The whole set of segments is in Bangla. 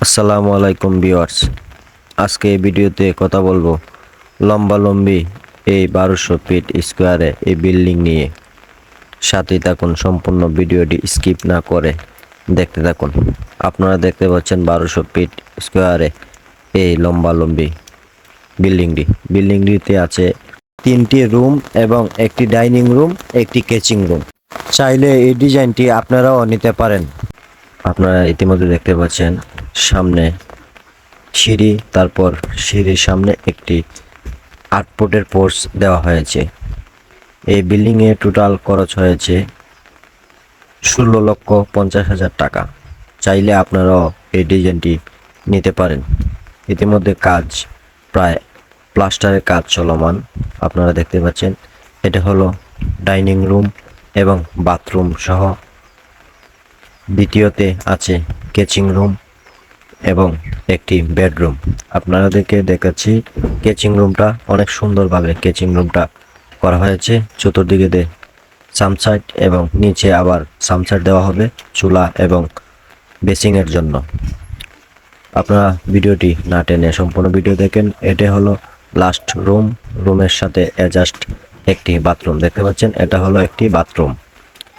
আসসালামু আলাইকুম ভিউয়ার্স। আজকে এই ভিডিওতে কথা বলবো লম্বালম্বি এই 1200 ফিট স্কোয়ারে এই বিল্ডিং নিয়ে। সাথেই থাকুন, সম্পূর্ণ ভিডিওটি স্কিপ না করে দেখতে থাকুন। আপনারা দেখতে পাচ্ছেন 1200 ফিট স্কোয়ারে এই লম্বালম্বি বিল্ডিংটিতে আছে 3টি রুম এবং একটি ডাইনিং রুম, একটি কিচেন রুম। চাইলে এই ডিজাইনটি আপনারাও নিতে পারেন। আপনারা ইতিমধ্যে দেখতে পাচ্ছেন সামনে সিঁড়ি, তারপর সিঁড়ির সামনে একটি 8 ফুটের পোর্চ দেওয়া হয়েছে। এই বিল্ডিংয়ে টোটাল খরচ হয়েছে 16,50,000 টাকা। চাইলে আপনারাও এই ডিজাইনটি নিতে পারেন। ইতিমধ্যে কাজ প্রায় প্লাস্টারের কাজ চলমান। আপনারা দেখতে পাচ্ছেন এটা হলো ডাইনিং রুম এবং বাথরুম সহ। দ্বিতীয়তে আছে কিচেন রুম এবং একটি বেডরুম। আপনাদেরকে দেখাচ্ছি কিচেন রুমটা, অনেক সুন্দরভাবে কিচেন রুমটা করা হয়েছে। চতুর্দিকে সামসাইড এবং নিচে আবার সামসাইড দেওয়া হবে চুলা এবং বেসিংয়ের জন্য। আপনারা ভিডিওটি না টেনে সম্পূর্ণ ভিডিও দেখেন। এটা হলো লাস্ট রুম, রুমের সাথে জাস্ট একটি বাথরুম দেখতে পাচ্ছেন। এটা হলো একটি বাথরুম।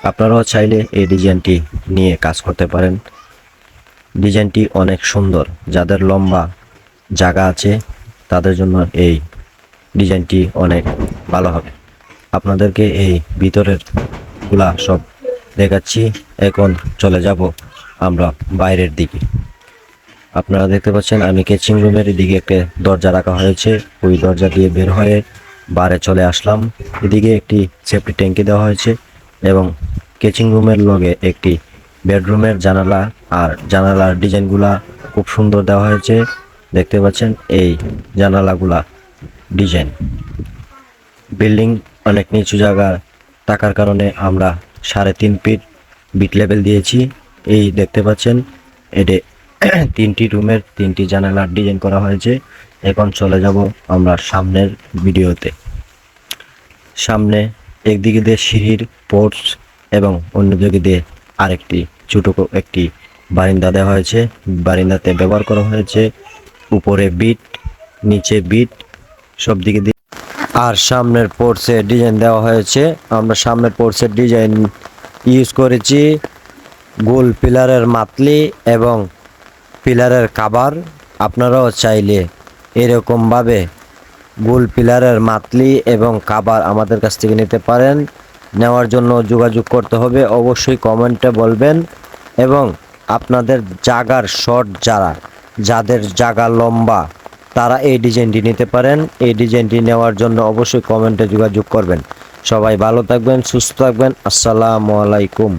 আপনারাও চাইলে এই ডিজাইনটি নিয়ে কাজ করতে পারেন। ডিজাইনটি অনেক সুন্দর। যাদের লম্বা জায়গা আছে তাদের জন্য এই ডিজাইনটি অনেক ভালো হবে। আপনাদেরকে এই ভিতরের গুলা সব দেখাচ্ছি। এখন চলে যাব আমরা বাইরের দিকে। আপনারা দেখতে পাচ্ছেন আমি কিচেন রুমের দিকে একটা দরজা রাখা হয়েছে। ওই দরজা দিয়ে বের হয়ে বাইরে চলে আসলাম। এদিকে একটি সেফটি ট্যাঙ্কি দেওয়া হয়েছে এবং কিচেন রুমের লগে একটি বেডরুমের জানালা, আর জানালার ডিজাইনগুলা খুব সুন্দর দেওয়া হয়েছে। দেখতে পাচ্ছেন এই জানালাগুলা ডিজাইন। বিল্ডিং অনেক নিচু জায়গা থাকার কারণে আমরা 3.5 ফিট বিট লেভেল দিয়েছি। এই দেখতে পাচ্ছেন এটা 3টি রুমের 3টি জানালার ডিজাইন করা হয়েছে। এখন চলে যাব আমরা সামনের ভিডিওতে। সামনে একদিকে দিয়ে সিঁড়ির পোর্চ এবং অন্যদিকে দিয়ে আরেকটি ছোট একটি বারান্দা দেওয়া হয়েছে। বারান্দাতে ব্যবহার করা হয়েছে উপরে বিট, নিচে বিট, সব দিকে দিয়ে। আর সামনের পোর্চে ডিজাইন দেওয়া হয়েছে। আমরা সামনের পোর্চের ডিজাইন ইউজ করেছি গোল পিলারের মাতলি এবং পিলারের কাভার। আপনারাও চাইলে এরকমভাবে গোল পিলারের মাতলি এবং কাভার আমাদের কাছ থেকে নিতে পারেন। নেওয়ার জন্য যোগাযোগ করতে হবে, অবশ্যই কমেন্টে বলবেন। এবং আপনাদের জায়গার শর্ট যাদের জায়গা লম্বা তারা এই ডিজাইনটি নিতে পারেন। এই ডিজাইনটি নেওয়ার জন্য অবশ্যই কমেন্টে যোগাযোগ করবেন। সবাই ভালো থাকবেন, সুস্থ থাকবেন। আসসালামু আলাইকুম।